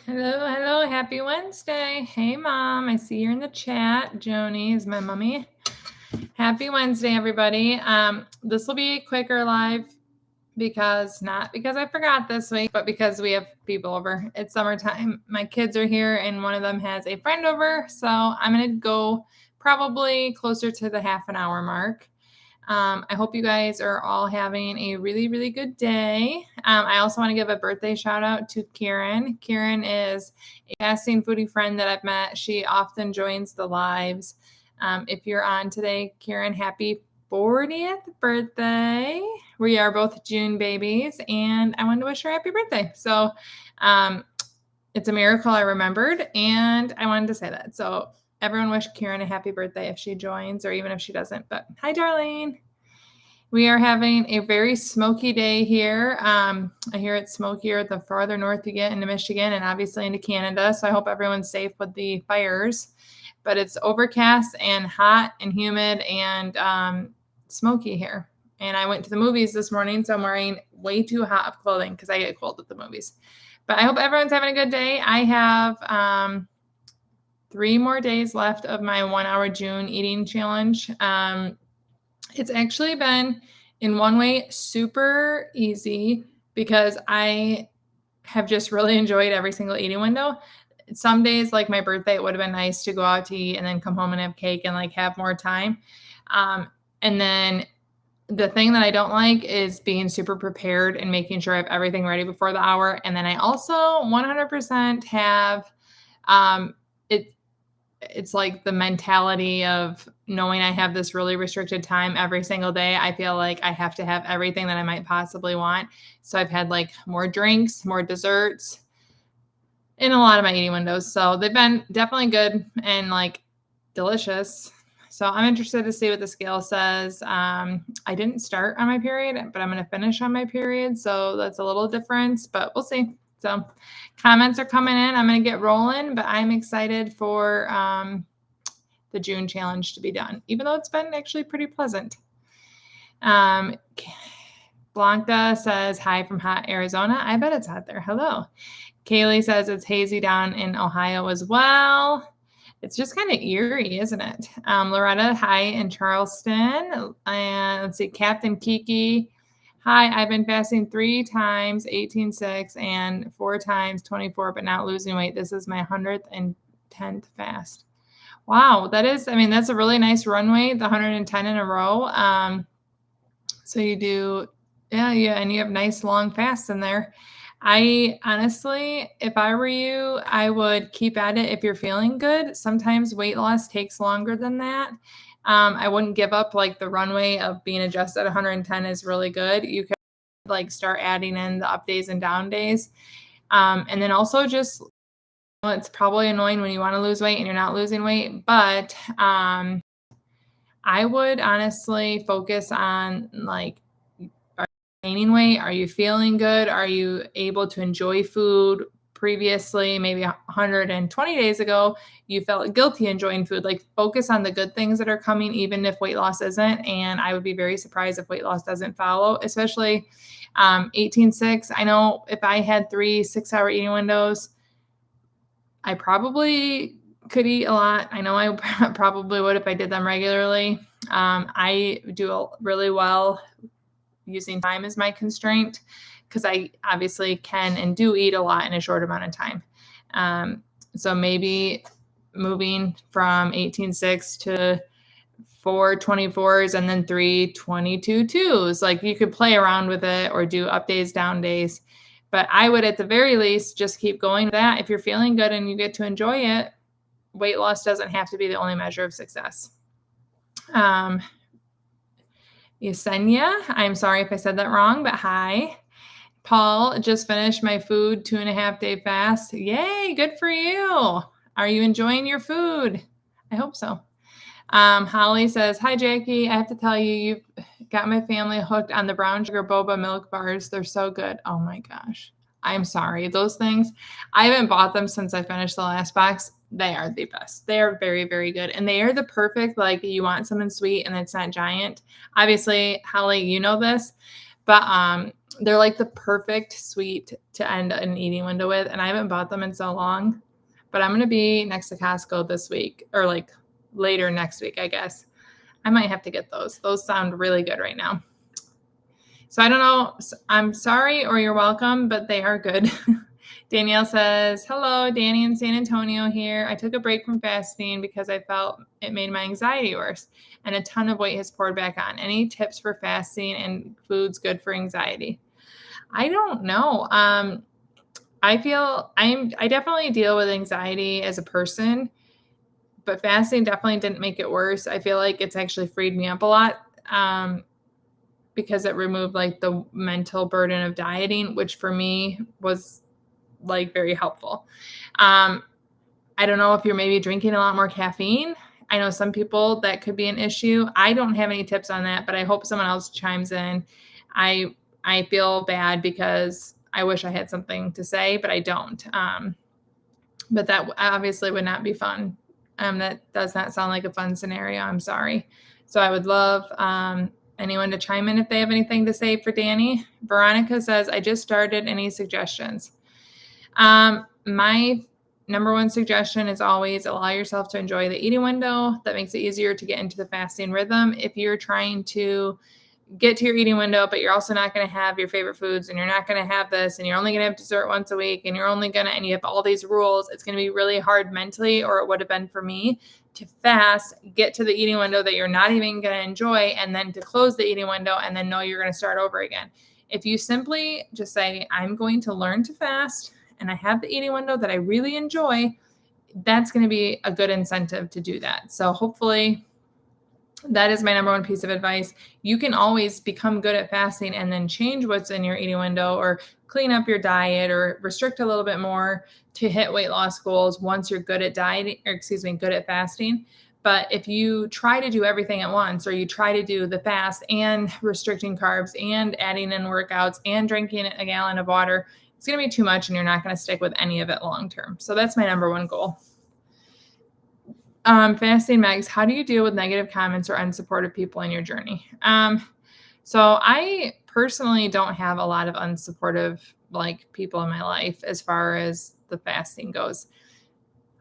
Hello, hello. Happy Wednesday. Hey, Mom. I see you're in the chat. Joni is my mommy. Happy Wednesday, everybody. This will be a quicker live not because I forgot this week, but because we have people over. It's summertime. My kids are here, and one of them has a friend over. So I'm going to go probably closer to the half an hour mark. I hope you guys are all having a really, really good day. I also want to give a birthday shout out to Karen. Karen is a fasting foodie friend that I've met. She often joins the lives. If you're on today, Karen, happy 40th birthday. We are both June babies, and I wanted to wish her happy birthday. So it's a miracle I remembered, and I wanted to say that. So everyone wish Karen a happy birthday if she joins or even if she doesn't. But hi, Darlene. We are having a very smoky day here. I hear it's smokier the farther north you get into Michigan and obviously into Canada. So I hope everyone's safe with the fires. But it's overcast and hot and humid and smoky here. And I went to the movies this morning, so I'm wearing way too hot of clothing because I get cold at the movies. But I hope everyone's having a good day. I have 3 more days left of my 1 hour June eating challenge. It's actually been, in one way, super easy because I have just really enjoyed every single eating window. Some days, like my birthday, it would have been nice to go out to eat and then come home and have cake and like have more time. And then the thing that I don't like is being super prepared and making sure I have everything ready before the hour. And then I also 100% have it's like the mentality of knowing I have this really restricted time every single day. I feel like I have to have everything that I might possibly want. So I've had like more drinks, more desserts in a lot of my eating windows. So they've been definitely good and like delicious. So I'm interested to see what the scale says. I didn't start on my period, but I'm going to finish on my period. So that's a little difference, but we'll see. So comments are coming in. I'm going to get rolling, but I'm excited for the June challenge to be done, even though it's been actually pretty pleasant. Blanca says, hi from hot Arizona. I bet it's hot there. Hello. Kaylee says it's hazy down in Ohio as well. It's just kind of eerie, isn't it? Loretta, hi in Charleston. And let's see, Captain Kiki. Hi, I've been fasting 3 times 18-6 and 4 times 24, but not losing weight. This is my 110th fast. Wow, that's a really nice run weight, the 110 in a row. So you do, and you have nice long fasts in there. I honestly, if I were you, I would keep at it if you're feeling good. Sometimes weight loss takes longer than that. I wouldn't give up. Like the runway of being adjusted at 110 is really good. You could like start adding in the up days and down days. And then also just, it's probably annoying when you want to lose weight and you're not losing weight, but I would honestly focus on like, gaining weight? Are you feeling good? Are you able to enjoy food? Previously, maybe 120 days ago, you felt guilty enjoying food. Like focus on the good things that are coming, even if weight loss isn't. And I would be very surprised if weight loss doesn't follow, especially 18-6. I know if I had 3 6-hour eating windows, I probably could eat a lot. I know I probably would if I did them regularly. I do really well using time as my constraint because I obviously can and do eat a lot in a short amount of time. So maybe moving from 18-6 to 4 24s and then 3 22-2s. Like you could play around with it or do up days, down days. But I would at the very least just keep going with that. If you're feeling good and you get to enjoy it, weight loss doesn't have to be the only measure of success. Yesenia, I'm sorry if I said that wrong, but hi. Paul, just finished my food 2.5 day fast. Yay, good for you. Are you enjoying your food? I hope so. Holly says, hi, Jackie. I have to tell you, you've got my family hooked on the brown sugar boba milk bars. They're so good. Oh my gosh. I'm sorry. Those things, I haven't bought them since I finished the last box. They are the best. They are very, very good. And they are the perfect, like you want something sweet and it's not giant. Obviously, Holly, you know this, But they're like the perfect sweet to end an eating window with, and I haven't bought them in so long. But I'm gonna be next to Costco this week, or like later next week, I guess. I might have to get those. Those sound really good right now. So I don't know. I'm sorry or you're welcome, but they are good. Danielle says, hello, Danny in San Antonio here. I took a break from fasting because I felt it made my anxiety worse, and a ton of weight has poured back on. Any tips for fasting and foods good for anxiety? I don't know. I feel I definitely deal with anxiety as a person, but fasting definitely didn't make it worse. I feel like it's actually freed me up a lot. Because it removed like the mental burden of dieting, which for me was like very helpful. I don't know if you're maybe drinking a lot more caffeine. I know some people that could be an issue. I don't have any tips on that, but I hope someone else chimes in. I feel bad because I wish I had something to say, but I don't. But that obviously would not be fun. That does not sound like a fun scenario. I'm sorry. So I would love anyone to chime in if they have anything to say for Danny. Veronica says, I just started. Any suggestions? My number one suggestion is always allow yourself to enjoy the eating window. That makes it easier to get into the fasting rhythm. If you're trying to get to your eating window, but you're also not going to have your favorite foods, and you're not going to have this, and you're only going to have dessert once a week, and and you have all these rules, it's going to be really hard mentally, or it would have been for me, to fast, get to the eating window that you're not even going to enjoy, and then to close the eating window and then know you're going to start over again. If you simply just say, I'm going to learn to fast, and I have the eating window that I really enjoy, that's going to be a good incentive to do that. So hopefully that is my number one piece of advice. You can always become good at fasting and then change what's in your eating window, or clean up your diet, or restrict a little bit more to hit weight loss goals once you're good at good at fasting. But if you try to do everything at once, or you try to do the fast and restricting carbs and adding in workouts and drinking a gallon of water, it's going to be too much, and you're not going to stick with any of it long term. So that's my number one goal. Fasting Megs, how do you deal with negative comments or unsupportive people in your journey? So I personally don't have a lot of unsupportive people in my life as far as the fasting goes.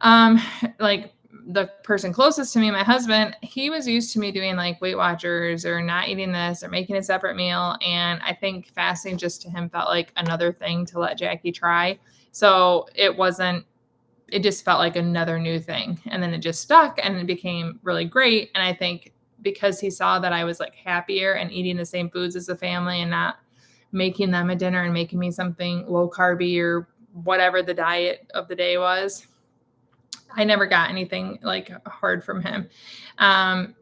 Like the person closest to me, my husband, he was used to me doing like Weight Watchers or not eating this or making a separate meal. And I think fasting just to him felt like another thing to let Jackie try. So it just felt like another new thing. And then it just stuck, and it became really great. And I think because he saw that I was like happier and eating the same foods as the family and not making them a dinner and making me something low carby or whatever the diet of the day was, I never got anything like hard from him. And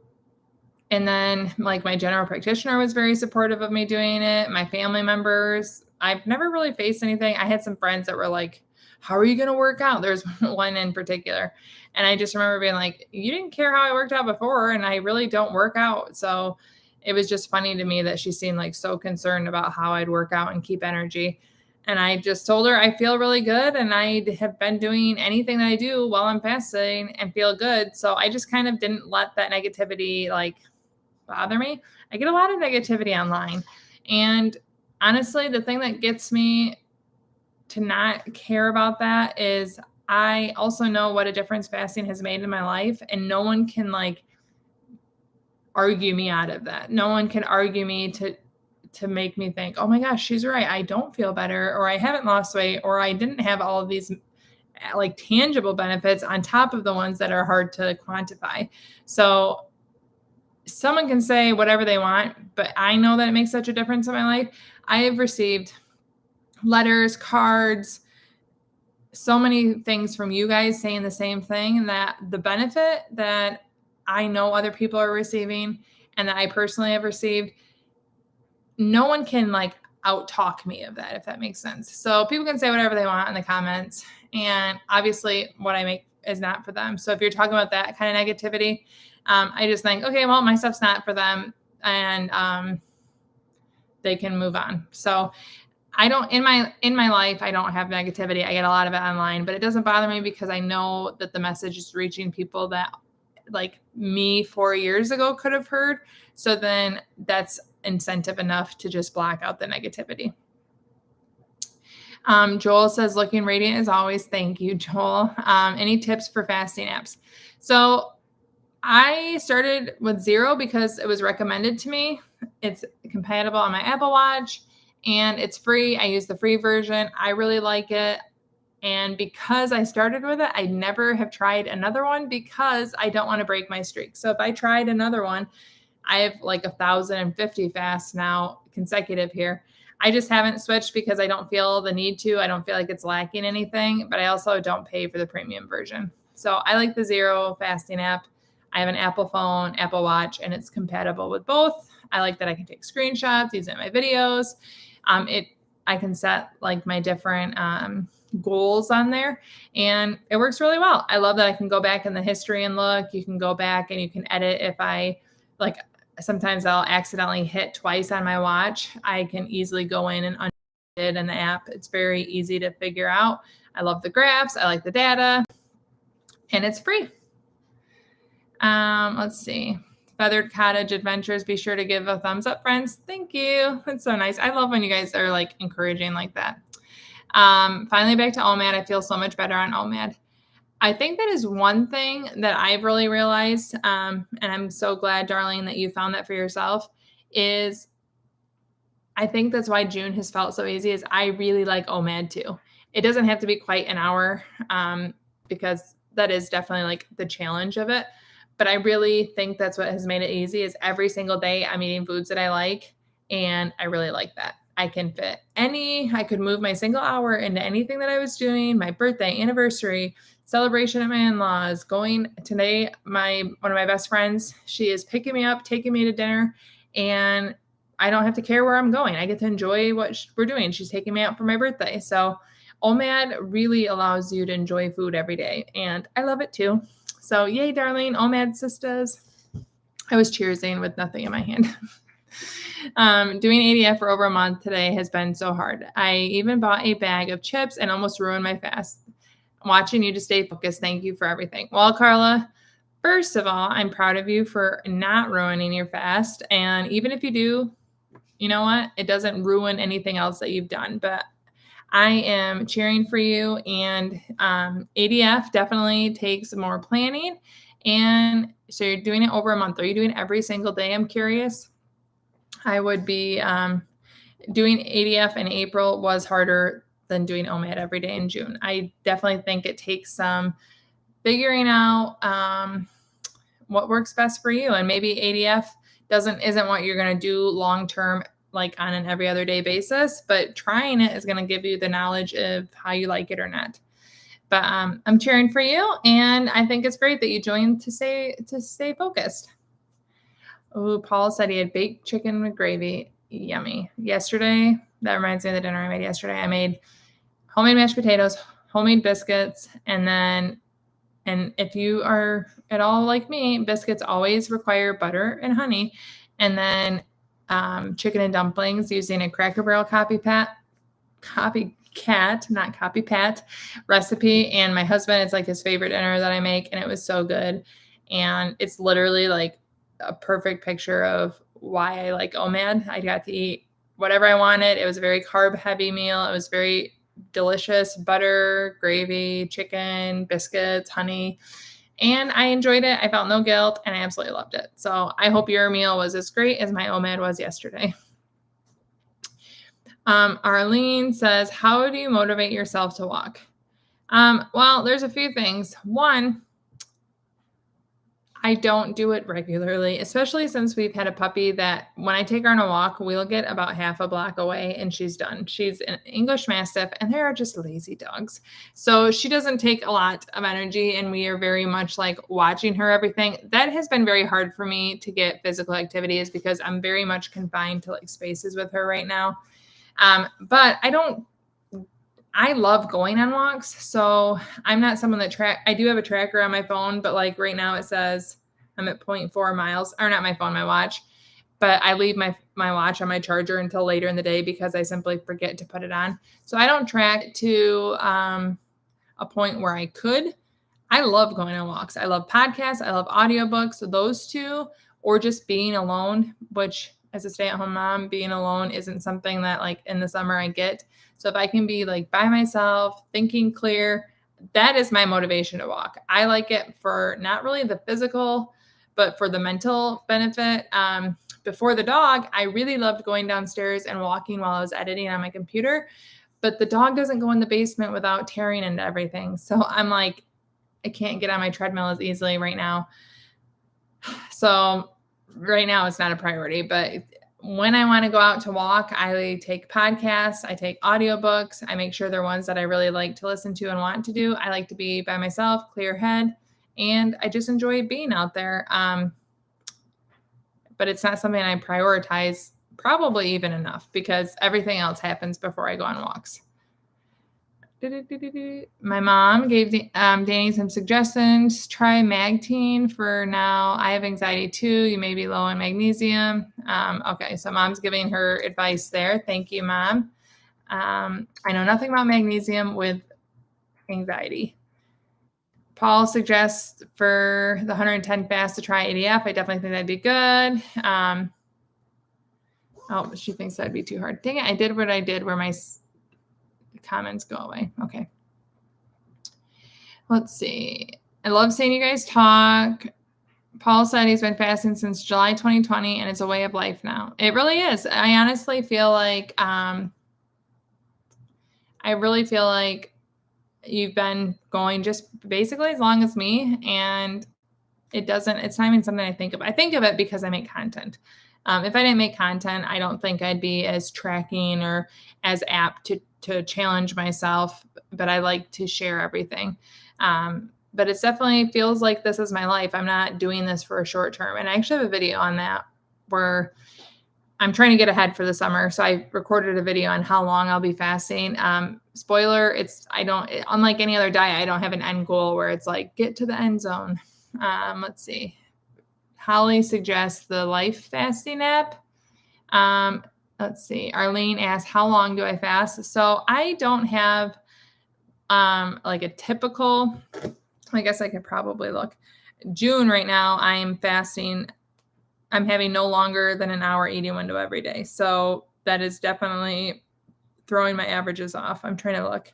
then like my general practitioner was very supportive of me doing it. My family members, I've never really faced anything. I had some friends that were like, how are you going to work out? There's one in particular. And I just remember being like, you didn't care how I worked out before, and I really don't work out. So it was just funny to me that she seemed like so concerned about how I'd work out and keep energy. And I just told her I feel really good, and I have been doing anything that I do while I'm fasting and feel good. So I just kind of didn't let that negativity like bother me. I get a lot of negativity online. And honestly, the thing that gets me to not care about that is I also know what a difference fasting has made in my life, and no one can like argue me out of that. No one can argue me to make me think, oh my gosh, she's right. I don't feel better, or I haven't lost weight, or I didn't have all of these like tangible benefits on top of the ones that are hard to quantify. So someone can say whatever they want, but I know that it makes such a difference in my life. I have received letters, cards, so many things from you guys saying the same thing, and that the benefit that I know other people are receiving and that I personally have received, no one can like out talk me of that, if that makes sense. So people can say whatever they want in the comments, and obviously what I make is not for them. So if you're talking about that kind of negativity, I just think, okay, well, my stuff's not for them, and they can move on. So I don't, in my life, I don't have negativity. I get a lot of it online, but it doesn't bother me because I know that the message is reaching people that like me 4 years ago could have heard. So then that's incentive enough to just block out the negativity. Joel says, looking radiant as always. Thank you, Joel. Any tips for fasting apps? So I started with 0 because it was recommended to me. It's compatible on my Apple Watch and it's free. I use the free version. I really like it. And because I started with it, I never have tried another one because I don't want to break my streak. So if I tried another one, I have like 1,050 fasts now consecutive here. I just haven't switched because I don't feel the need to. I don't feel like it's lacking anything, but I also don't pay for the premium version. So I like the 0 fasting app. I have an Apple phone, Apple Watch, and it's compatible with both. I like that I can take screenshots, use it in my videos. I can set like my different goals on there, and it works really well. I love that I can go back in the history and look. You can go back and you can edit if I like. Sometimes I'll accidentally hit twice on my watch. I can easily go in and undo it in the app. It's very easy to figure out. I love the graphs. I like the data, and it's free. Let's see. Feathered Cottage Adventures. Be sure to give a thumbs up, friends. Thank you. That's so nice. I love when you guys are like encouraging like that. Finally back to OMAD. I feel so much better on OMAD. I think that is one thing that I've really realized, and I'm so glad, Darlene, that you found that for yourself, is I think that's why June has felt so easy, is I really like OMAD too. It doesn't have to be quite an hour because that is definitely like the challenge of it. But I really think that's what has made it easy, is every single day I'm eating foods that I like, and I really like that. I could move my single hour into anything that I was doing, my birthday, anniversary, celebration at my in-laws, going today, one of my best friends, she is picking me up, taking me to dinner, and I don't have to care where I'm going. I get to enjoy what we're doing. She's taking me out for my birthday. So OMAD really allows you to enjoy food every day, and I love it too. So yay, Darlene, OMAD sisters. I was cheersing with nothing in my hand. Doing ADF for over a month today has been so hard. I even bought a bag of chips and almost ruined my fast. Watching you to stay focused. Thank you for everything. Well, Carla, first of all, I'm proud of you for not ruining your fast. And even if you do, you know what? It doesn't ruin anything else that you've done. But I am cheering for you. And ADF definitely takes more planning. And so you're doing it over a month. Are you doing it every single day? I'm curious. I would be doing ADF in April was harder than doing OMAD every day in June. I definitely think it takes some figuring out what works best for you. And maybe ADF isn't what you're going to do long-term, like on an every other day basis, but trying it is going to give you the knowledge of how you like it or not. But I'm cheering for you. And I think it's great that you joined to stay focused. Oh, Paul said he had baked chicken with gravy. Yummy. Yesterday, that reminds me of the dinner I made yesterday. I made homemade mashed potatoes, homemade biscuits, and if you are at all like me, biscuits always require butter and honey, and then chicken and dumplings using a Cracker Barrel copycat, not copypat recipe. And my husband, it's like his favorite dinner that I make, and it was so good. And it's literally like a perfect picture of why I like OMAD. I got to eat whatever I wanted. It was a very carb heavy meal. It was very delicious. Butter, gravy, chicken, biscuits, honey. And I enjoyed it. I felt no guilt, and I absolutely loved it. So I hope your meal was as great as my OMAD was yesterday. Arlene says, how do you motivate yourself to walk? Well, there's a few things. One, I don't do it regularly, especially since we've had a puppy that when I take her on a walk, we'll get about half a block away and she's done. She's an English Mastiff, and they are just lazy dogs. So she doesn't take a lot of energy, and we are very much like watching her everything. That has been very hard for me to get physical activities because I'm very much confined to like spaces with her right now. But I love going on walks. So I'm not someone that I do have a tracker on my phone, but like right now it says I'm at 0.4 miles, or not my phone, my watch, but I leave my watch on my charger until later in the day because I simply forget to put it on. So I don't track to a point where I could. I love going on walks. I love podcasts. I love audiobooks. So those two, or just being alone, which as a stay-at-home mom, being alone isn't something that like in the summer I get. So if I can be like by myself, thinking clear, that is my motivation to walk. I like it for not really the physical, but for the mental benefit. Before the dog, I really loved going downstairs and walking while I was editing on my computer, but the dog doesn't go in the basement without tearing into everything. So I'm like, I can't get on my treadmill as easily right now. So right now it's not a priority, but when I want to go out to walk, I take podcasts, I take audiobooks. I make sure they're ones that I really like to listen to and want to do. I like to be by myself, clear head, and I just enjoy being out there. But it's not something I prioritize probably even enough because everything else happens before I go on walks. My mom gave Danny some suggestions. Try Magtine for now. I have anxiety too. You may be low in magnesium. Okay, so mom's giving her advice there. Thank you, Mom. I know nothing about magnesium with anxiety. Paul suggests for the 110 fast to try ADF. I definitely think that'd be good. Oh, she thinks that'd be too hard. Dang it, I did what I did where my comments go away. Okay. Let's see. I love seeing you guys talk. Paul said he's been fasting since July 2020 and it's a way of life now. It really is. I honestly feel like you've been going just basically as long as me, and it's not even something I think of. I think of it because I make content. If I didn't make content, I don't think I'd be as tracking or as apt to challenge myself, but I like to share everything. But it definitely feels like this is my life. I'm not doing this for a short term. And I actually have a video on that where I'm trying to get ahead for the summer. So I recorded a video on how long I'll be fasting. Spoiler, unlike any other diet, I don't have an end goal where it's like, get to the end zone. Let's see. Holly suggests the Life Fasting app. Let's see. Arlene asks, how long do I fast? So I don't have like a typical, I guess I could probably look. June right now, I'm fasting. I'm having no longer than an hour eating window every day. So that is definitely throwing my averages off. I'm trying to look.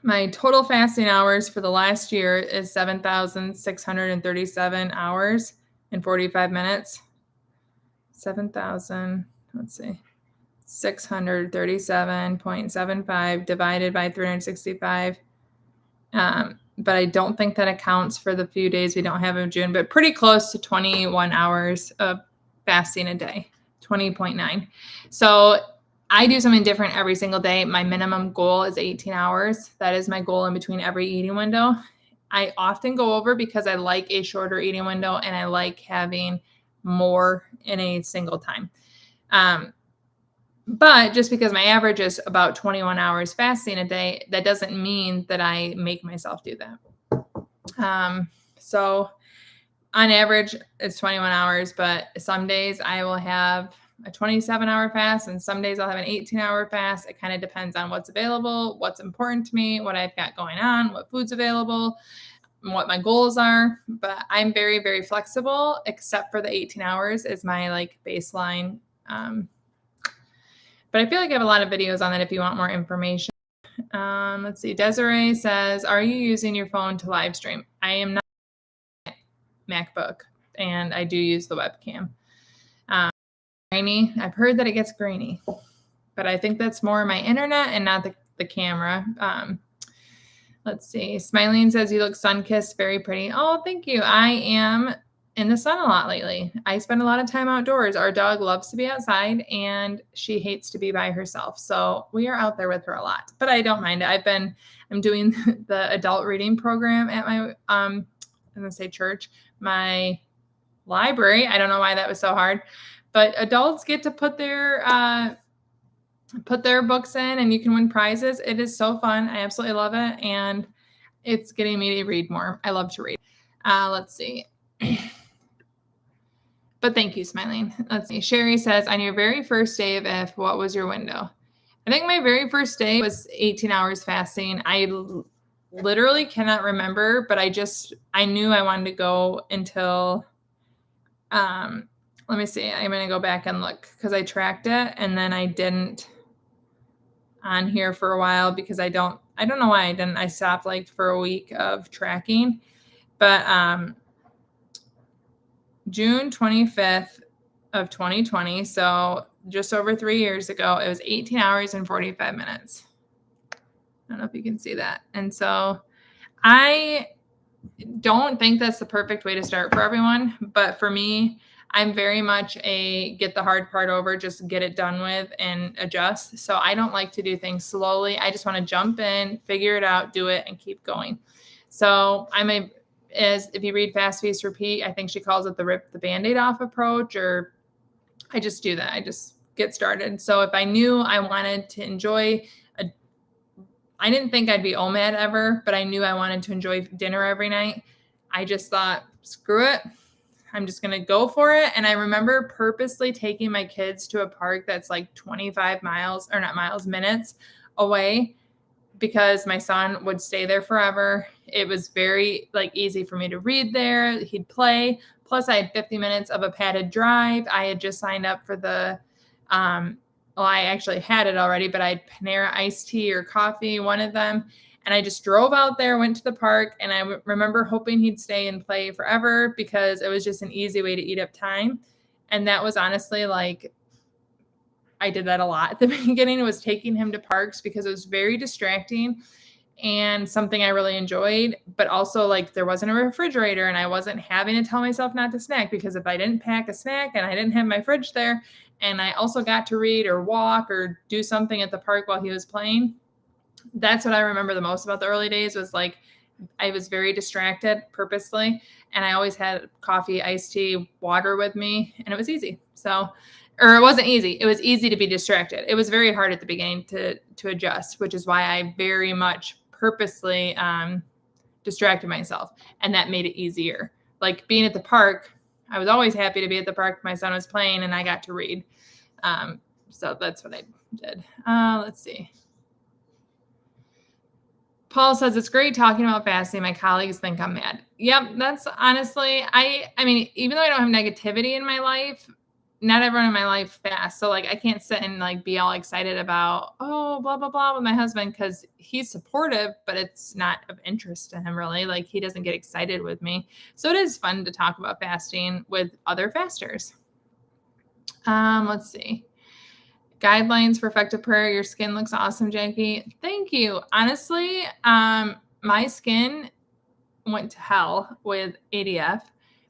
My total fasting hours for the last year is 7,637 hours and 45 minutes. 637.75 divided by 365. But I don't think that accounts for the few days we don't have in June, but pretty close to 21 hours of fasting a day, 20.9. So I do something different every single day. My minimum goal is 18 hours. That is my goal in between every eating window. I often go over because I like a shorter eating window and I like having more in a single time. But just because my average is about 21 hours fasting a day, that doesn't mean that I make myself do that. So on average, it's 21 hours, but some days I will have a 27-hour fast and some days I'll have an 18-hour fast. It kind of depends on what's available, what's important to me, what I've got going on, what food's available, what my goals are. But I'm very, very flexible, except for the 18 hours is my like baseline. But I feel like I have a lot of videos on that if you want more information. Let's see. Desiree says, are you using your phone to live stream? I am not MacBook, and I do use the webcam. Grainy. I've heard that it gets grainy, but I think that's more my internet and not the camera. Let's see. Smiling says, you look sun-kissed, very pretty. Oh, thank you. I am in the sun a lot lately. I spend a lot of time outdoors. Our dog loves to be outside and she hates to be by herself. So we are out there with her a lot, but I don't mind it. I'm doing the adult reading program at my, I'm going to say church, my library. I don't know why that was so hard, but adults get to put their books in and you can win prizes. It is so fun. I absolutely love it. And it's getting me to read more. I love to read. Let's see. But thank you, Smiling. Let's see. Sherry says, on your very first day of F, what was your window? I think my very first day was 18 hours fasting. I literally cannot remember, but I knew I wanted to go until Let me see. I'm going to go back and look because I tracked it and then I didn't on here for a while because I don't know why I didn't. I stopped like for a week of tracking, but June 25th of 2020. So just over 3 years ago, it was 18 hours and 45 minutes. I don't know if you can see that. And so I don't think that's the perfect way to start for everyone, but for me, I'm very much a get the hard part over, just get it done with and adjust. So I don't like to do things slowly. I just want to jump in, figure it out, do it, and keep going. So if you read Fast Feast Repeat, I think she calls it the rip the Band-Aid off approach, or I just do that. I just get started. So if I knew I wanted to enjoy I didn't think I'd be OMAD ever, but I knew I wanted to enjoy dinner every night. I just thought, screw it. I'm just going to go for it. And I remember purposely taking my kids to a park that's like 25 minutes away because my son would stay there forever. It was very easy for me to read there. He'd play. Plus I had 50 minutes of a padded drive. I had just signed up for the, I actually had it already, but I had Panera iced tea or coffee, one of them. And I just drove out there, went to the park, and I remember hoping he'd stay and play forever because it was just an easy way to eat up time. And that was honestly I did that a lot at the beginning, was taking him to parks because it was very distracting and something I really enjoyed, but also there wasn't a refrigerator and I wasn't having to tell myself not to snack because if I didn't pack a snack and I didn't have my fridge there and I also got to read or walk or do something at the park while he was playing, that's what I remember the most about the early days was I was very distracted purposely and I always had coffee, iced tea, water with me and it was easy. Or it wasn't easy. It was easy to be distracted. It was very hard at the beginning to adjust, which is why I very much purposely distracted myself. And that made it easier. Like being at the park, I was always happy to be at the park. My son was playing and I got to read. So that's what I did. Let's see. Paul says, it's great talking about fasting. My colleagues think I'm mad. Yep, that's honestly, I mean, even though I don't have negativity in my life, not everyone in my life fasts. So I can't sit and be all excited about, oh, blah, blah, blah with my husband because he's supportive, but it's not of interest to him really. He doesn't get excited with me. So it is fun to talk about fasting with other fasters. Let's see. Guidelines for effective prayer. Your skin looks awesome, Jackie. Thank you. Honestly, my skin went to hell with ADF.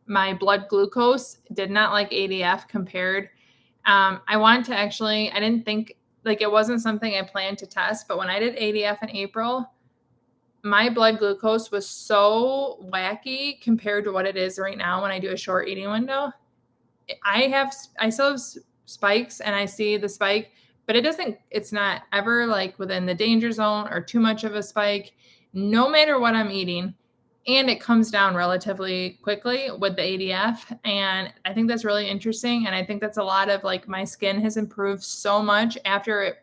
My blood glucose did not like ADF compared. I wanted to I didn't think it wasn't something I planned to test, but when I did ADF in April, my blood glucose was so wacky compared to what it is right now when I do a short eating window. I still have spikes and I see the spike, but it's not ever within the danger zone or too much of a spike, no matter what I'm eating. And it comes down relatively quickly with the ADF. And I think that's really interesting. And I think that's a lot of my skin has improved so much after it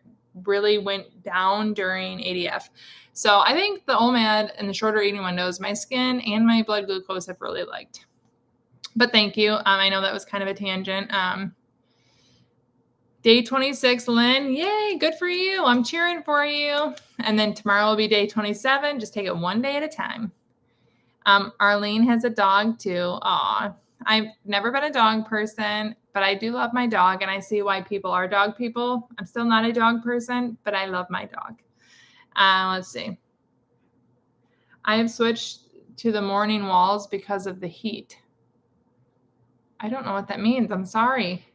really went down during ADF. So I think the OMAD and the shorter eating windows, my skin and my blood glucose have really liked. But thank you. I know that was kind of a tangent. Day 26, Lynn. Yay, good for you. I'm cheering for you. And then tomorrow will be day 27. Just take it one day at a time. Arlene has a dog too. Aw, I've never been a dog person, but I do love my dog and I see why people are dog people. I'm still not a dog person, but I love my dog. Let's see. I have switched to the morning walls because of the heat. I don't know what that means. I'm sorry.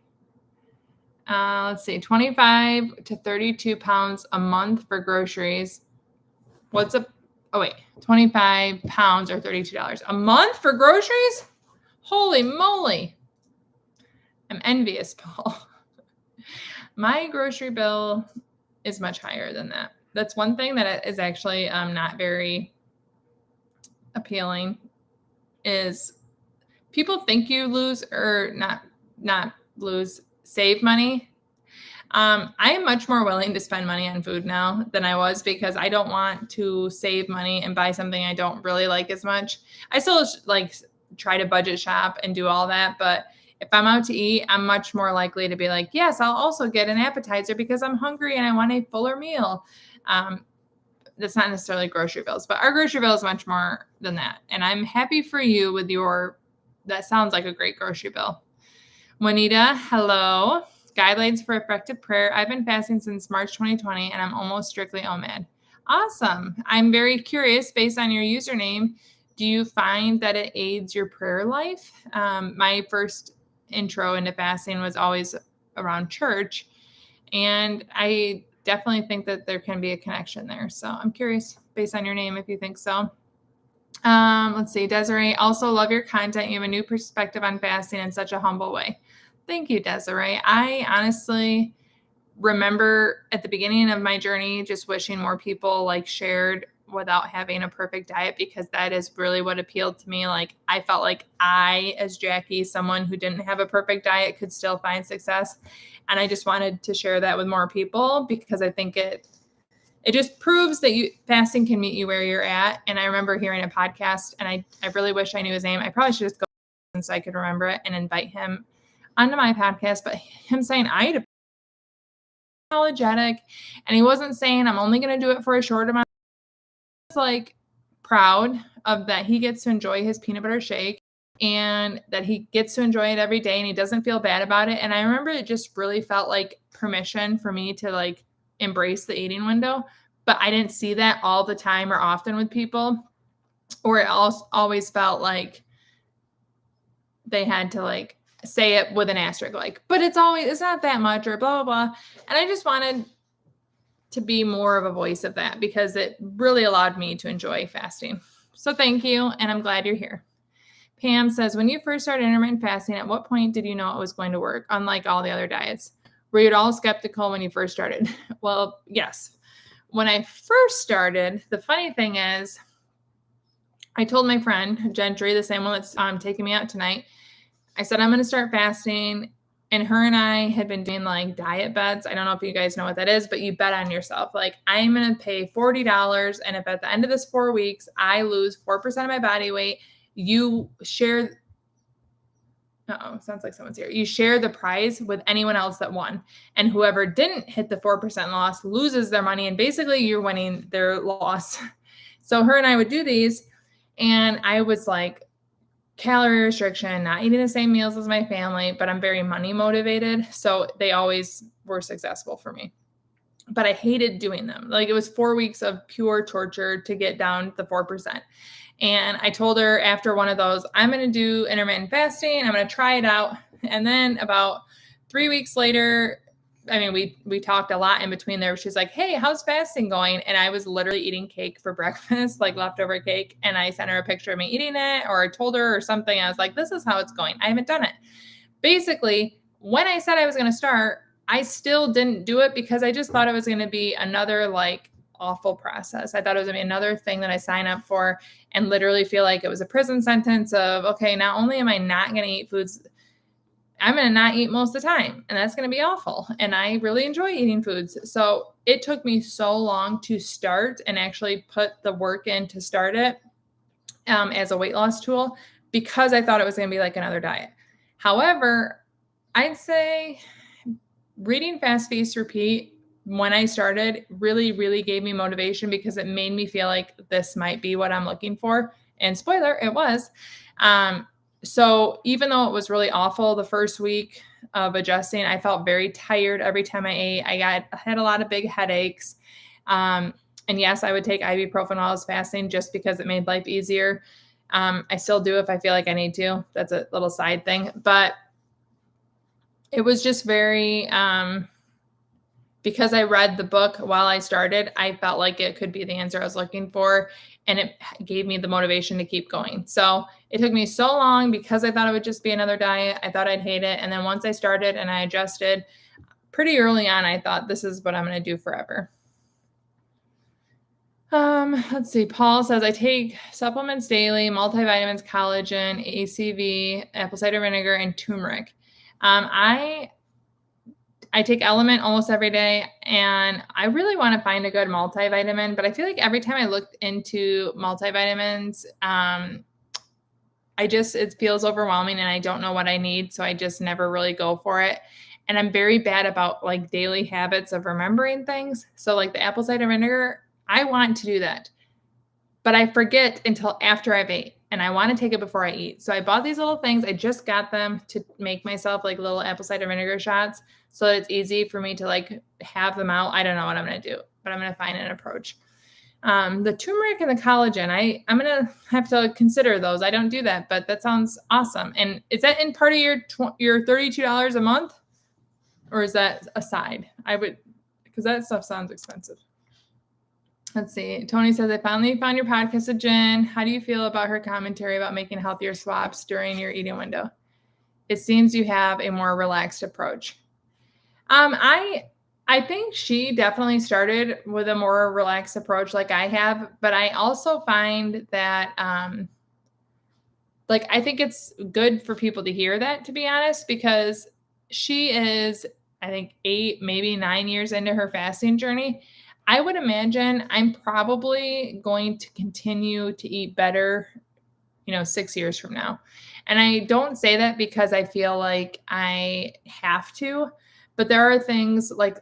Let's see. 25 to 32 pounds a month for groceries. 25 pounds or $32 a month for groceries? Holy moly. I'm envious, Paul. My grocery bill is much higher than that. That's one thing that is actually not very appealing is people think you lose or not lose, save money. I am much more willing to spend money on food now than I was because I don't want to save money and buy something I don't really like as much. I still try to budget shop and do all that, but If I'm out to eat, I'm much more likely to be like, yes, I'll also get an appetizer because I'm hungry and I want a fuller meal. That's not necessarily grocery bills, but our grocery bill is much more than that. And I'm happy for you with that sounds like a great grocery bill. Juanita, hello. Guidelines for effective prayer. I've been fasting since March 2020 and I'm almost strictly OMAD. Awesome. I'm very curious, based on your username, do you find that it aids your prayer life? My first intro into fasting was always around church, and I definitely think that there can be a connection there. So I'm curious, based on your name, if you think so. Let's see. Desiree, also love your content. You have a new perspective on fasting in such a humble way. Thank you, Desiree. I honestly remember at the beginning of my journey just wishing more people like shared without having a perfect diet, because that is really what appealed to me. Like I felt like I, as Jackie, someone who didn't have a perfect diet, could still find success. And I just wanted to share that with more people, because I think it just proves that fasting can meet you where you're at. And I remember hearing a podcast, and I really wish I knew his name. I probably should just go so I could remember it and invite him onto my podcast. But him saying I had apologetic, and he wasn't saying I'm only going to do it for a short amount. I was like proud of that. He gets to enjoy his peanut butter shake and that he gets to enjoy it every day and he doesn't feel bad about it. And I remember it just really felt like permission for me to like embrace the eating window. But I didn't see that all the time or often with people, or it always felt like they had to like say it with an asterisk, like, but it's not that much, or blah, blah, blah. And I just wanted to be more of a voice of that, because it really allowed me to enjoy fasting. So thank you. And I'm glad you're here. Pam says, when you first started intermittent fasting, at what point did you know it was going to work? Unlike all the other diets, were you at all skeptical when you first started? Well, yes. When I first started, the funny thing is, I told my friend Gentry, the same one that's taking me out tonight, I said, I'm going to start fasting. And her and I had been doing like diet bets. I don't know if you guys know what that is, but you bet on yourself. Like, I'm going to pay $40. And if at the end of this 4 weeks, I lose 4% of my body weight, you share. Sounds like someone's here. You share the prize with anyone else that won. And whoever didn't hit the 4% loss loses their money. And basically you're winning their loss. So her and I would do these. And I was like, calorie restriction, not eating the same meals as my family, but I'm very money motivated. So they always were successful for me. But I hated doing them. Like, it was 4 weeks of pure torture to get down the 4%. And I told her after one of those, I'm going to do intermittent fasting. I'm going to try it out. And then about 3 weeks later, I mean, we talked a lot in between there. She's like, hey, how's fasting going? And I was literally eating cake for breakfast, like leftover cake. And I sent her a picture of me eating it, or I told her or something. I was like, this is how it's going. I haven't done it. Basically, when I said I was going to start, I still didn't do it, because I just thought it was going to be another like awful process. I thought it was going to be another thing that I sign up for and literally feel like it was a prison sentence of, okay, not only am I not going to eat foods, I'm going to not eat most of the time, and that's going to be awful. And I really enjoy eating foods. So it took me so long to start and actually put the work in to start it as a weight loss tool, because I thought it was going to be like another diet. However, I'd say reading Fast Feast Repeat when I started really, really gave me motivation, because it made me feel like this might be what I'm looking for. And spoiler, it was. So even though it was really awful the first week of adjusting, I felt very tired every time I ate. I had a lot of big headaches. And yes, I would take ibuprofen while I was fasting just because it made life easier. I still do if I feel like I need to. That's a little side thing. But it was just very, because I read the book while I started, I felt like it could be the answer I was looking for. And it gave me the motivation to keep going. So it took me so long because I thought it would just be another diet. I thought I'd hate it. And then once I started and I adjusted pretty early on, I thought this is what I'm going to do forever. Let's see. Paul says, I take supplements daily, multivitamins, collagen, ACV, apple cider vinegar, and turmeric. I take Element almost every day, and I really want to find a good multivitamin, but I feel like every time I looked into multivitamins, it feels overwhelming and I don't know what I need. So I just never really go for it. And I'm very bad about like daily habits of remembering things. So like the apple cider vinegar, I want to do that, but I forget until after I've ate and I want to take it before I eat. So I bought these little things. I just got them to make myself like little apple cider vinegar shots so that it's easy for me to like have them out. I don't know what I'm going to do, but I'm going to find an approach. The turmeric and the collagen, I'm going to have to consider those. I don't do that, but that sounds awesome. And is that in part of your $32 a month? Or is that aside? Because that stuff sounds expensive. Let's see. Tony says, I finally found your podcast with Jen. How do you feel about her commentary about making healthier swaps during your eating window? It seems you have a more relaxed approach. I think she definitely started with a more relaxed approach like I have, but I also find that like I think it's good for people to hear that, to be honest, because she is, I think, 8, maybe 9 years into her fasting journey. I would imagine I'm probably going to continue to eat better, 6 years from now. And I don't say that because I feel like I have to, but there are things like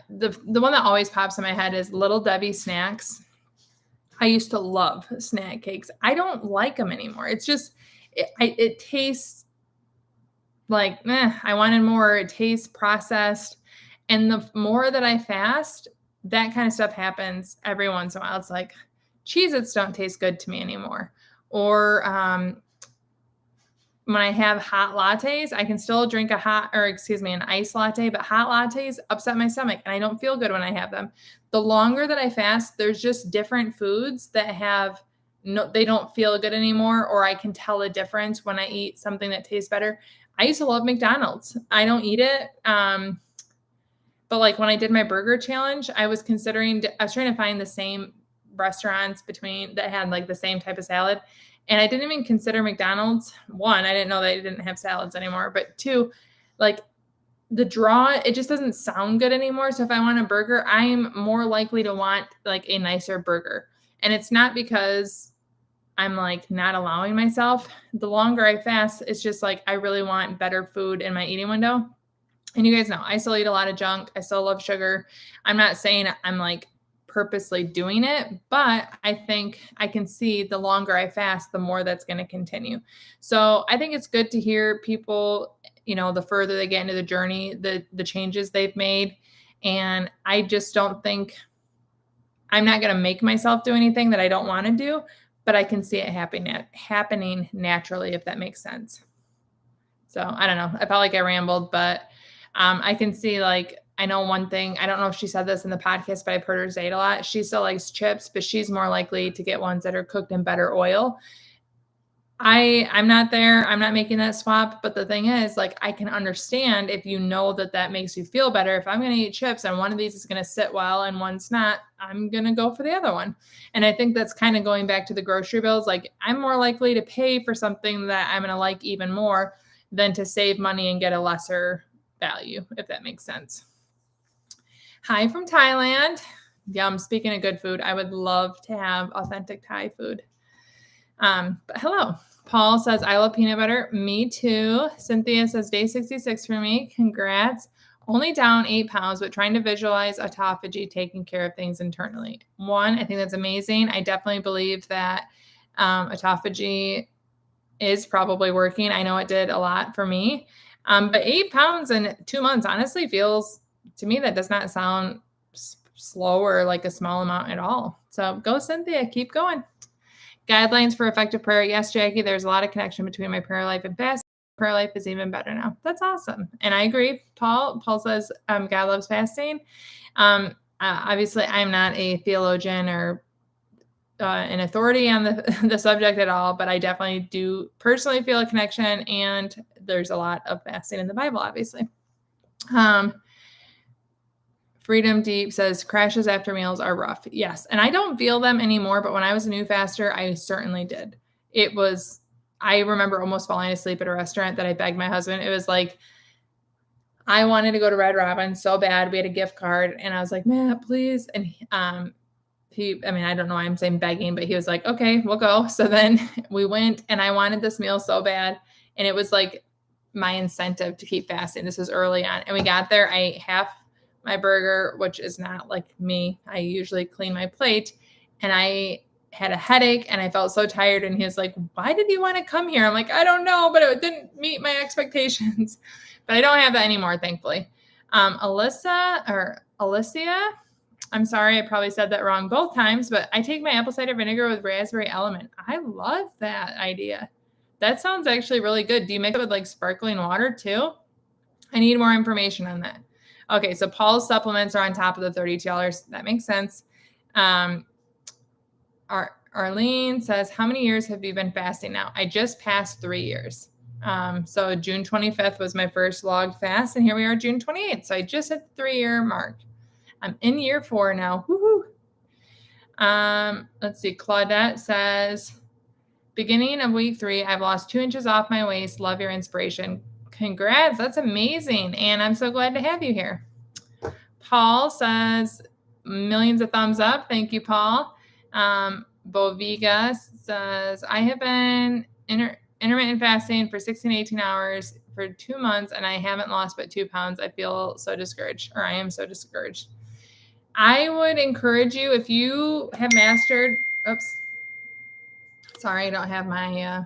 the one that always pops in my head is Little Debbie snacks. I used to love snack cakes. I don't like them anymore. It's just, it tastes like, I wanted more. It tastes processed. And the more that I fast, that kind of stuff happens every once in a while. It's like Cheez-Its don't taste good to me anymore. Or when I have hot lattes, I can still drink an iced latte, but hot lattes upset my stomach and I don't feel good when I have them. The longer that I fast, there's just different foods that they don't feel good anymore, or I can tell a difference when I eat something that tastes better. I used to love McDonald's. I don't eat it. But like when I did my burger challenge, I was trying to find the same restaurants that had like the same type of salad. And I didn't even consider McDonald's. 1, I didn't know they didn't have salads anymore. But 2, like the draw, it just doesn't sound good anymore. So if I want a burger, I'm more likely to want like a nicer burger. And it's not because I'm like not allowing myself. The longer I fast, it's just like I really want better food in my eating window. And you guys know, I still eat a lot of junk. I still love sugar. I'm not saying I'm like purposely doing it, but I think I can see the longer I fast, the more that's going to continue. So I think it's good to hear people, the further they get into the journey, the changes they've made. And I just don't think I'm not going to make myself do anything that I don't want to do, but I can see it happening naturally, if that makes sense. So I don't know. I felt like I rambled, but I can see like, I know one thing, I don't know if she said this in the podcast, but I've heard her say it a lot. She still likes chips, but she's more likely to get ones that are cooked in better oil. I'm not there. I'm not making that swap. But the thing is, like, I can understand if you know that makes you feel better. If I'm going to eat chips and one of these is going to sit well and one's not, I'm going to go for the other one. And I think that's kind of going back to the grocery bills. Like, I'm more likely to pay for something that I'm going to like even more than to save money and get a lesser value, if that makes sense. Hi from Thailand. Yum. Speaking of good food, I would love to have authentic Thai food. But hello. Paul says, I love peanut butter. Me too. Cynthia says, day 66 for me. Congrats. Only down 8 pounds, but trying to visualize autophagy, taking care of things internally. 1, I think that's amazing. I definitely believe that autophagy is probably working. I know it did a lot for me. But 8 pounds in 2 months, honestly, feels to me that does not sound slow or like a small amount at all. So go, Cynthia, keep going. Guidelines for effective prayer. Yes, Jackie, there's a lot of connection between my prayer life and fasting. Prayer life is even better now. That's awesome. And I agree. Paul says, God loves fasting. Obviously I'm not a theologian or an authority on the subject at all, but I definitely do personally feel a connection, and there's a lot of fasting in the Bible, obviously. Freedom Deep says crashes after meals are rough. Yes. And I don't feel them anymore, but when I was a new faster, I certainly did. I remember almost falling asleep at a restaurant that I begged my husband. It was like, I wanted to go to Red Robin so bad. We had a gift card and I was like, Matt, please. And I don't know why I'm saying begging, but he was like, okay, we'll go. So then we went, and I wanted this meal so bad. And it was like my incentive to keep fasting. This was early on. And we got there. I ate half my burger, which is not like me. I usually clean my plate. And I had a headache and I felt so tired. And he was like, why did you want to come here? I'm like, I don't know, but it didn't meet my expectations. But I don't have that anymore, thankfully. Alicia, I'm sorry, I probably said that wrong both times, but I take my apple cider vinegar with raspberry element. I love that idea. That sounds actually really good. Do you mix it with like sparkling water too? I need more information on that. Okay, so Paul's supplements are on top of the $32. That makes sense. Arlene says, how many years have you been fasting now? I just passed 3 years. So June 25th was my first logged fast, and here we are June 28th. So I just hit the 3-year mark. I'm in year 4 now. Woohoo. Let's see. Claudette says, beginning of week 3, I've lost 2 inches off my waist. Love your inspiration. Congrats. That's amazing. And I'm so glad to have you here. Paul says, millions of thumbs up. Thank you, Paul. Boviga says, I have been intermittent fasting for 16 to 18 hours for 2 months, and I haven't lost but 2 pounds. I feel so discouraged, or I am so discouraged. I would encourage you, if you have mastered, sorry, I don't have my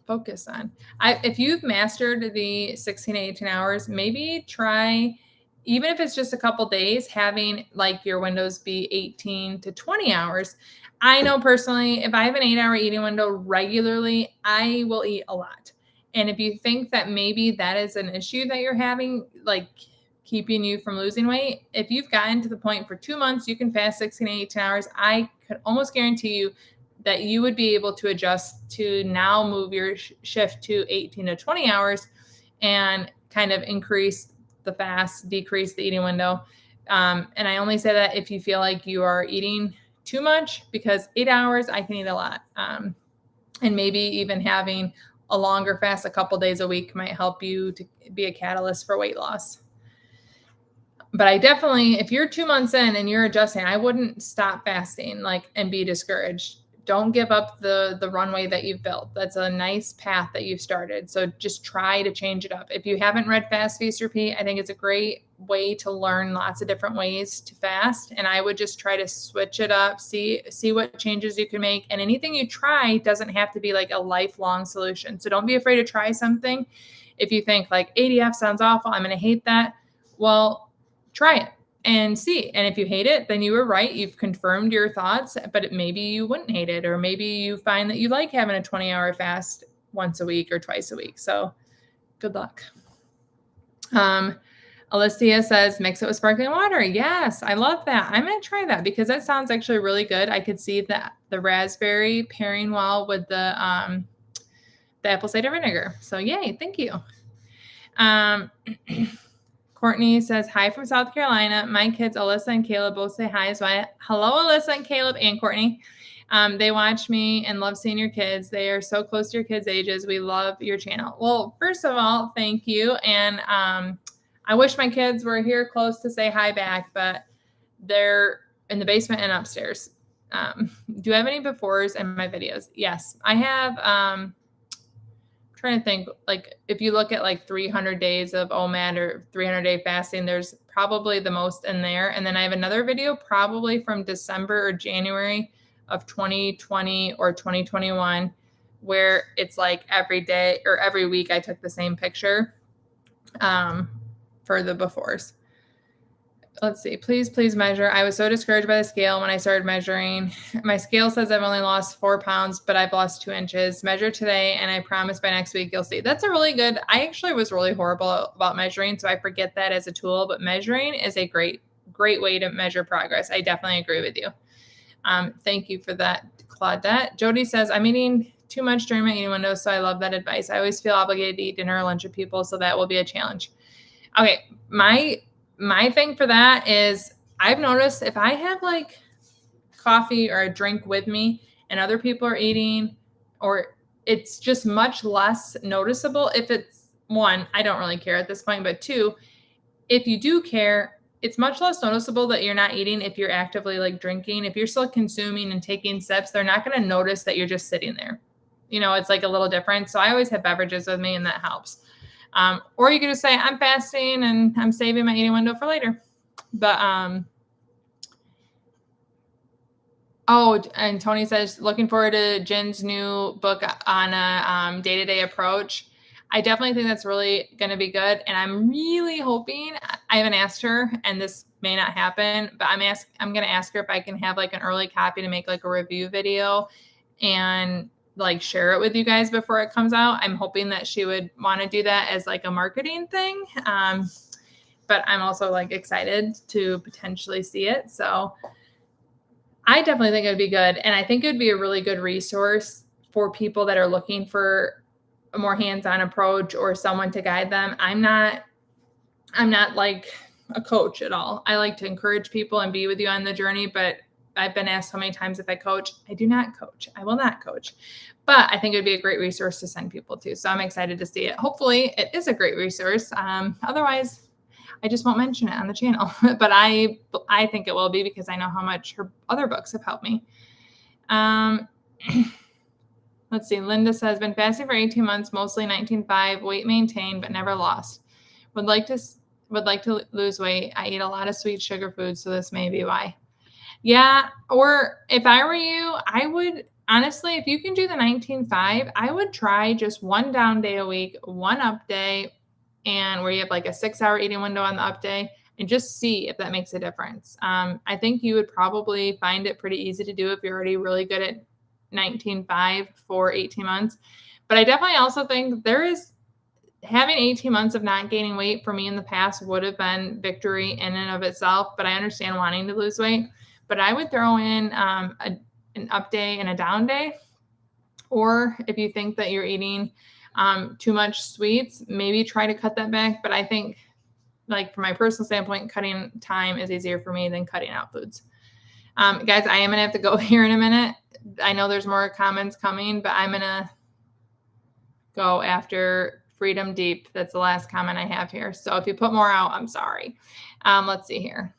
focus on. If you've mastered the 16 to 18 hours, maybe try, even if it's just a couple days, having like your windows be 18 to 20 hours. I know personally, if I have an 8-hour eating window regularly, I will eat a lot. And if you think that maybe that is an issue that you're having, like keeping you from losing weight, if you've gotten to the point for 2 months, you can fast 16 to 18 hours. I could almost guarantee you that you would be able to adjust to now move your shift to 18 to 20 hours and kind of increase the fast, decrease the eating window. And I only say that if you feel like you are eating too much, because 8 hours, I can eat a lot. And maybe even having a longer fast a couple days a week might help you to be a catalyst for weight loss. But I definitely, if you're 2 months in and you're adjusting, I wouldn't stop fasting and be discouraged. Don't give up the runway that you've built. That's a nice path that you've started. So just try to change it up. If you haven't read Fast, Feast, Repeat, I think it's a great way to learn lots of different ways to fast. And I would just try to switch it up, see what changes you can make. And anything you try doesn't have to be like a lifelong solution. So don't be afraid to try something. If you think like ADF sounds awful, I'm going to hate that. Well, try it and see. And if you hate it, then you were right. You've confirmed your thoughts, but maybe you wouldn't hate it. Or maybe you find that you like having a 20-hour fast once a week or twice a week. So good luck. Alicia says, mix it with sparkling water. Yes, I love that. I'm going to try that because that sounds actually really good. I could see that the raspberry pairing well with the apple cider vinegar. So yay, thank you. Courtney says, hi from South Carolina. My kids, Alyssa and Caleb, both say hi as well. Hello, Alyssa and Caleb and Courtney. They watch me and love seeing your kids. They are so close to your kids' ages. We love your channel. Well, first of all, thank you. And I wish my kids were here close to say hi back, but they're in the basement and upstairs. Do you have any befores in my videos? Yes, I have. Trying to think, like if you look at like 300 days of OMAD or 300-day fasting, there's probably the most in there. And then I have another video probably from December or January of 2020 or 2021 where it's like every day or every week I took the same picture for the befores. Let's see. Please measure. I was so discouraged by the scale when I started measuring. My scale says I've only lost 4 pounds, but I've lost 2 inches. Measure today, and I promise by next week you'll see. That's a really good. I actually was really horrible about measuring, so I forget that as a tool. But measuring is a great way to measure progress. I definitely agree with you. Thank you for that, Claudette. Jody says, I'm eating too much during my eating window, so I love that advice. I always feel obligated to eat dinner or lunch with people, so that will be a challenge. Okay, my thing for that is I've noticed if I have like coffee or a drink with me and other people are eating, or it's just much less noticeable. If it's one, I don't really care at this point, but two, if you do care, it's much less noticeable that you're not eating if you're actively like drinking. If you're still consuming and taking sips, they're not going to notice that you're just sitting there. It's like a little different. So I always have beverages with me, and that helps. Or you could just say, I'm fasting and I'm saving my eating window for later. But, and Tony says, looking forward to Jen's new book on a day-to-day approach. I definitely think that's really going to be good. And I'm really hoping, I haven't asked her, and this may not happen, but I'm going to ask her if I can have like an early copy to make like a review video and like share it with you guys before it comes out. I'm hoping that she would want to do that as like a marketing thing. But I'm also like excited to potentially see it. So I definitely think it would be good. And I think it would be a really good resource for people that are looking for a more hands-on approach or someone to guide them. I'm not like a coach at all. I like to encourage people and be with you on the journey, but I've been asked so many times if I coach. I do not coach. I will not coach. But I think it would be a great resource to send people to. So I'm excited to see it. Hopefully it is a great resource. Otherwise, I just won't mention it on the channel. But I think it will be, because I know how much her other books have helped me. Let's see. Linda says, been fasting for 18 months, mostly 19.5, weight maintained, but never lost. Would like to lose weight. I eat a lot of sweet sugar foods, so this may be why. Yeah. Or if I were you, I would honestly, if you can do the 19.5, I would try just one down day a week, one up day, and where you have like a 6-hour eating window on the up day, and just see if that makes a difference. I think you would probably find it pretty easy to do if you're already really good at 19.5 for 18 months. But I definitely also think having 18 months of not gaining weight for me in the past would have been victory in and of itself. But I understand wanting to lose weight. But I would throw in an up day and a down day. Or if you think that you're eating too much sweets, maybe try to cut that back. But I think, like, from my personal standpoint, cutting time is easier for me than cutting out foods. Guys, I am going to have to go here in a minute. I know there's more comments coming, but I'm going to go after Freedom Deep. That's the last comment I have here. So if you put more out, I'm sorry. Let's see here.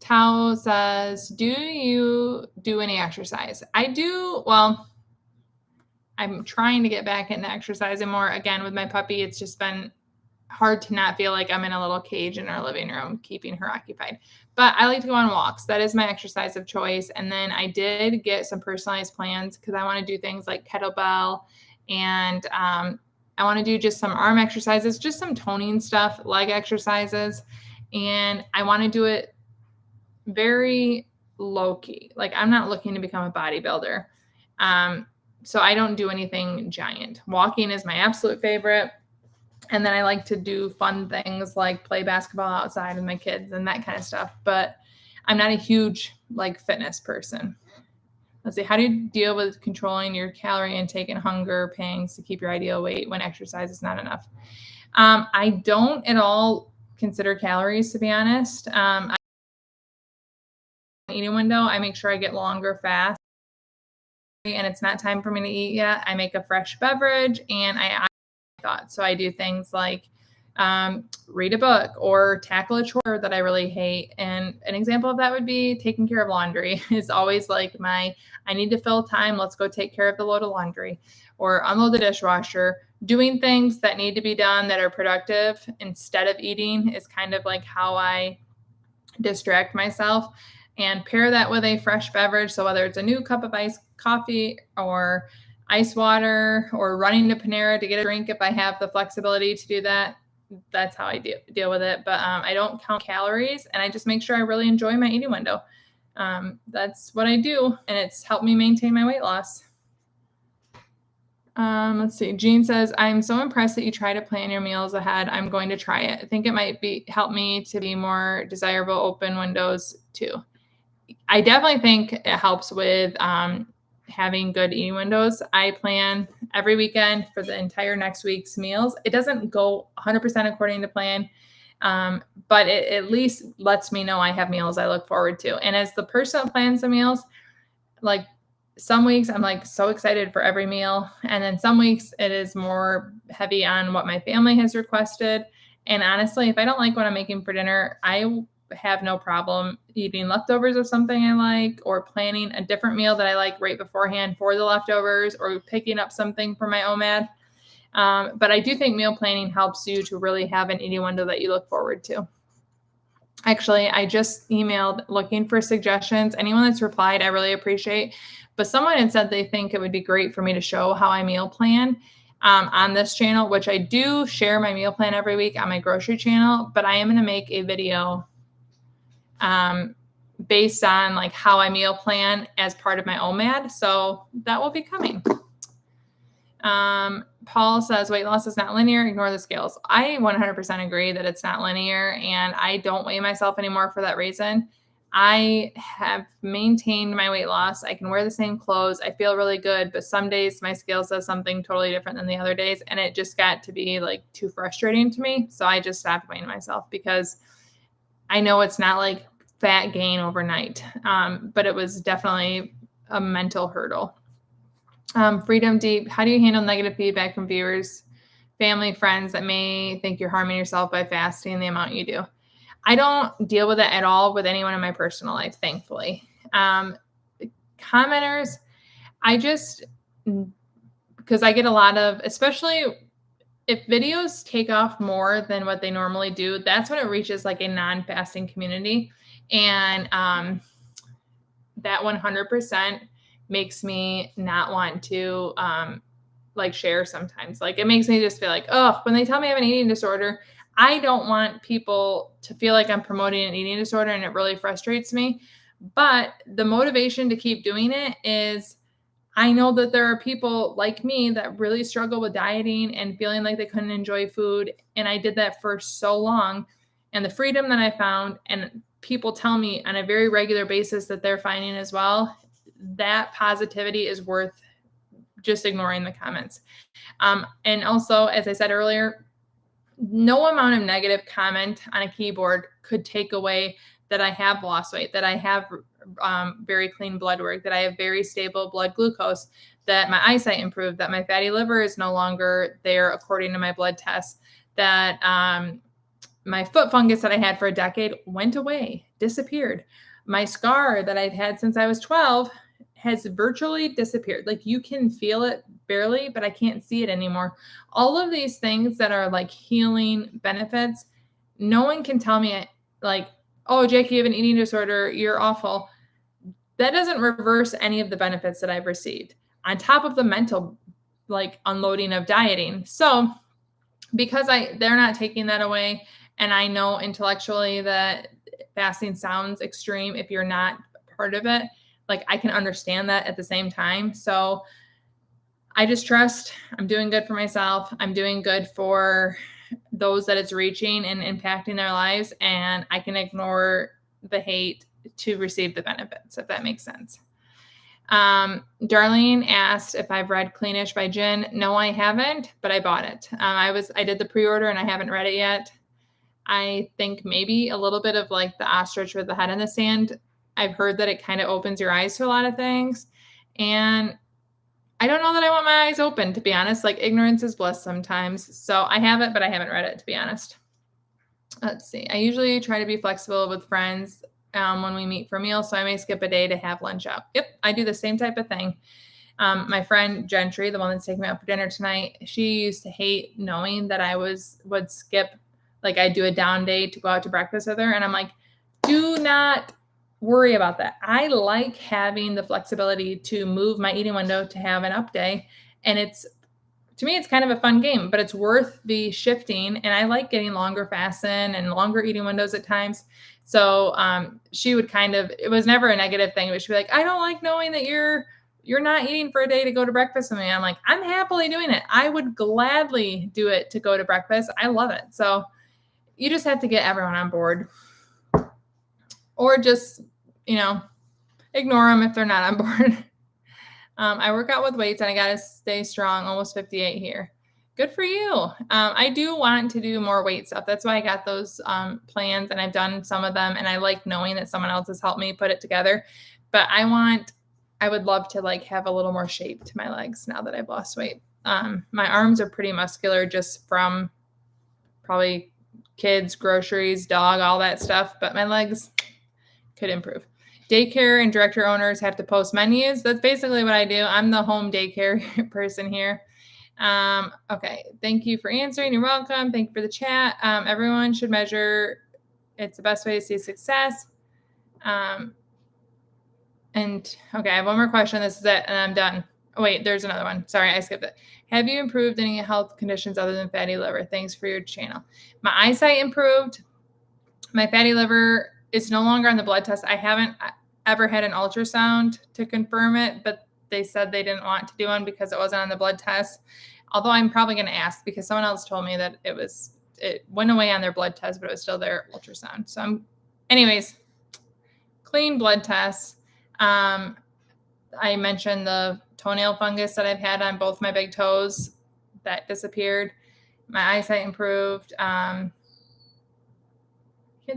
Tao says, do you do any exercise? I do. Well, I'm trying to get back into exercising more. Again, with my puppy, it's just been hard to not feel like I'm in a little cage in our living room, keeping her occupied. But I like to go on walks. That is my exercise of choice. And then I did get some personalized plans because I want to do things like kettlebell, and I want to do just some arm exercises, just some toning stuff, leg exercises. And I want to do it very low key. Like, I'm not looking to become a bodybuilder. So I don't do anything giant. Walking is my absolute favorite. And then I like to do fun things like play basketball outside with my kids and that kind of stuff. But I'm not a huge like fitness person. Let's see. How do you deal with controlling your calorie intake and hunger pangs to keep your ideal weight when exercise is not enough? I don't at all consider calories, to be honest. Eating window, I make sure I get longer fast, and it's not time for me to eat yet. I make a fresh beverage, and I thought. So I do things like read a book or tackle a chore that I really hate. And an example of that would be taking care of laundry. It's always like I need to fill time. Let's go take care of the load of laundry, or unload the dishwasher. Doing things that need to be done that are productive instead of eating is kind of like how I distract myself, and pair that with a fresh beverage. So whether it's a new cup of iced coffee or ice water, or running to Panera to get a drink if I have the flexibility to do that, that's how I deal with it. But I don't count calories, and I just make sure I really enjoy my eating window. That's what I do, and it's helped me maintain my weight loss. Let's see. Jean says, I'm so impressed that you try to plan your meals ahead. I'm going to try it. I think it might help me to be more desirable open windows too. I definitely think it helps with having good eating windows. I plan every weekend for the entire next week's meals. It doesn't go 100% according to plan, but it at least lets me know I have meals I look forward to. And as the person that plans the meals, like some weeks I'm like so excited for every meal. And then some weeks it is more heavy on what my family has requested. And honestly, if I don't like what I'm making for dinner, I have no problem eating leftovers of something I like, or planning a different meal that I like right beforehand for the leftovers, or picking up something for my OMAD. But I do think meal planning helps you to really have an eating window that you look forward to. Actually, I just emailed looking for suggestions. Anyone that's replied, I really appreciate. But someone had said they think it would be great for me to show how I meal plan on this channel, which I do share my meal plan every week on my grocery channel. But I am going to make a video based on like how I meal plan as part of my OMAD. So that will be coming. Paul says weight loss is not linear. Ignore the scales. I 100% agree that it's not linear, and I don't weigh myself anymore for that reason. I have maintained my weight loss. I can wear the same clothes. I feel really good, but some days my scale says something totally different than the other days, and it just got to be like too frustrating to me. So I just stopped weighing myself because I know it's not like fat gain overnight, but it was definitely a mental hurdle. Freedom Deep, how do you handle negative feedback from viewers, family, friends that may think you're harming yourself by fasting the amount you do? I don't deal with it at all with anyone in my personal life, thankfully. Commenters, because I get a lot of, especially if videos take off more than what they normally do, that's when it reaches like a non-fasting community. And that 100% makes me not want to like share sometimes. Like it makes me just feel like, oh, when they tell me I have an eating disorder, I don't want people to feel like I'm promoting an eating disorder, and it really frustrates me. But the motivation to keep doing it is I know that there are people like me that really struggle with dieting and feeling like they couldn't enjoy food. And I did that for so long. And the freedom that I found, and people tell me on a very regular basis that they're finding as well, that positivity is worth just ignoring the comments. And also, as I said earlier, no amount of negative comment on a keyboard could take away that I have lost weight, that I have very clean blood work, that I have very stable blood glucose, that my eyesight improved, that my fatty liver is no longer there according to my blood tests, that my foot fungus that I had for a decade went away, disappeared. My scar that I've had since I was 12 has virtually disappeared. Like you can feel it barely, but I can't see it anymore. All of these things that are like healing benefits, no one can tell me like, oh, Jackie, you have an eating disorder, you're awful. That doesn't reverse any of the benefits that I've received on top of the mental like unloading of dieting. So because they're not taking that away, and I know intellectually that fasting sounds extreme if you're not part of it, like I can understand that at the same time. So I just trust I'm doing good for myself. I'm doing good for those that it's reaching and impacting their lives. And I can ignore the hate to receive the benefits, if that makes sense. Darlene asked if I've read Cleanish by Jen. No, I haven't, but I bought it. I did the pre-order and I haven't read it yet. I think maybe a little bit of like the ostrich with the head in the sand. I've heard that it kind of opens your eyes to a lot of things. And I don't know that I want my eyes open, to be honest. Like ignorance is bliss sometimes. So I have it, but I haven't read it, to be honest. Let's see. I usually try to be flexible with friends when we meet for meals, so I may skip a day to have lunch out. Yep, I do the same type of thing. My friend Gentry, the one that's taking me out for dinner tonight, she used to hate knowing that I would skip, like I'd do a down day to go out to breakfast with her. And I'm like, do not worry about that. I like having the flexibility to move my eating window to have an up day. And to me, it's kind of a fun game, but it's worth the shifting. And I like getting longer fasts in and longer eating windows at times. So she would it was never a negative thing, but she'd be like, I don't like knowing that you're not eating for a day to go to breakfast with me. I'm like, I'm happily doing it. I would gladly do it to go to breakfast. I love it. So you just have to get everyone on board, or just, ignore them if they're not on board. I work out with weights and I got to stay strong, almost 58 here. Good for you. I do want to do more weight stuff. That's why I got those plans, and I've done some of them, and I like knowing that someone else has helped me put it together. But I would love to like have a little more shape to my legs now that I've lost weight. My arms are pretty muscular just from probably kids, groceries, dog, all that stuff, but my legs could improve. Daycare and director owners have to post menus. That's basically what I do. I'm the home daycare person here. Okay. Thank you for answering. You're welcome. Thank you for the chat. Everyone should measure. It's the best way to see success. And okay, I have one more question. This is it, and I'm done. Oh, wait, there's another one. Sorry, I skipped it. Have you improved any health conditions other than fatty liver? Thanks for your channel. My eyesight improved. My fatty liver is no longer on the blood test. I haven't ever had an ultrasound to confirm it, but they said they didn't want to do one because it wasn't on the blood test. Although I'm probably going to ask because someone else told me that it went away on their blood test, but it was still their ultrasound. So anyways, clean blood tests. I mentioned the toenail fungus that I've had on both my big toes. That disappeared. My eyesight improved. Can't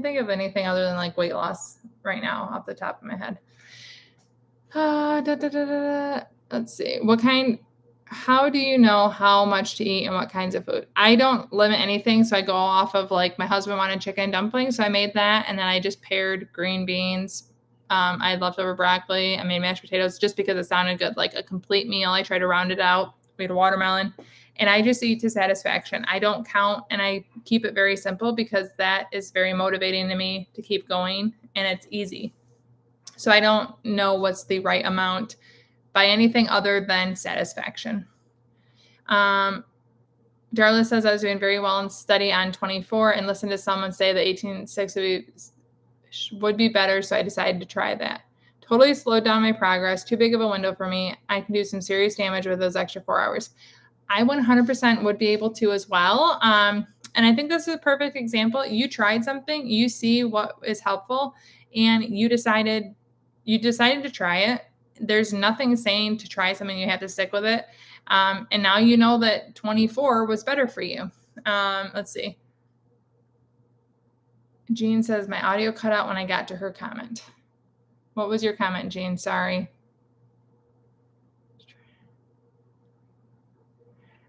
think of anything other than like weight loss right now off the top of my head. Let's see. How do you know how much to eat and what kinds of food? I don't limit anything. So I go off of like my husband wanted chicken dumplings. So I made that. And then I just paired green beans. I had leftover broccoli. I made mashed potatoes just because it sounded good, like a complete meal. I try to round it out. We had a watermelon. And I just eat to satisfaction. I don't count, and I keep it very simple because that is very motivating to me to keep going, and it's easy. So I don't know what's the right amount by anything other than satisfaction. Darla says I was doing very well in study on 24 and listened to someone say that 18.6 would be better, so I decided to try that. Totally slowed down my progress. Too big of a window for me. I can do some serious damage with those extra 4 hours. I 100% would be able to as well. And I think this is a perfect example. You tried something, you see what is helpful, and you decided to try it. There's nothing saying to try something you have to stick with it. And now you know that 24 was better for you. Let's see. Jean says my audio cut out when I got to her comment. What was your comment, Jean? Sorry.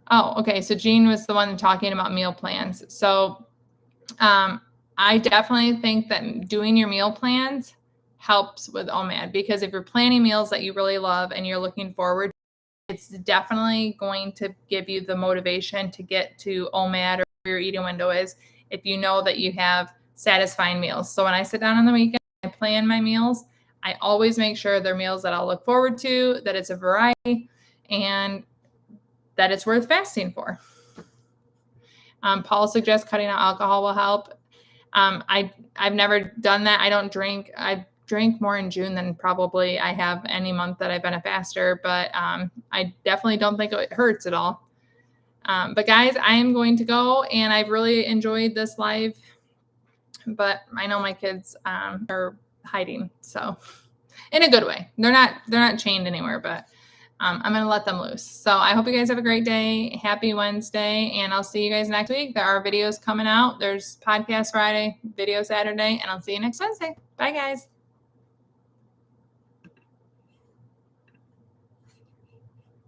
Oh, okay. So Jean was the one talking about meal plans. So I definitely think that doing your meal plans helps with OMAD, because if you're planning meals that you really love and you're looking forward, it's definitely going to give you the motivation to get to OMAD or where your eating window is if you know that you have satisfying meals. So when I sit down on the weekend, I plan my meals. I always make sure they're meals that I'll look forward to, that it's a variety, and that it's worth fasting for. Paul suggests cutting out alcohol will help. I've never done that. I don't drink. I drink more in June than probably I have any month that I've been a faster, but I definitely don't think it hurts at all. But guys, I am going to go, and I've really enjoyed this live, but I know my kids are hiding, so in a good way. They're not chained anywhere, but I'm going to let them loose. So I hope you guys have a great day. Happy Wednesday. And I'll see you guys next week. There are videos coming out. There's podcast Friday, video Saturday, and I'll see you next Wednesday. Bye, guys.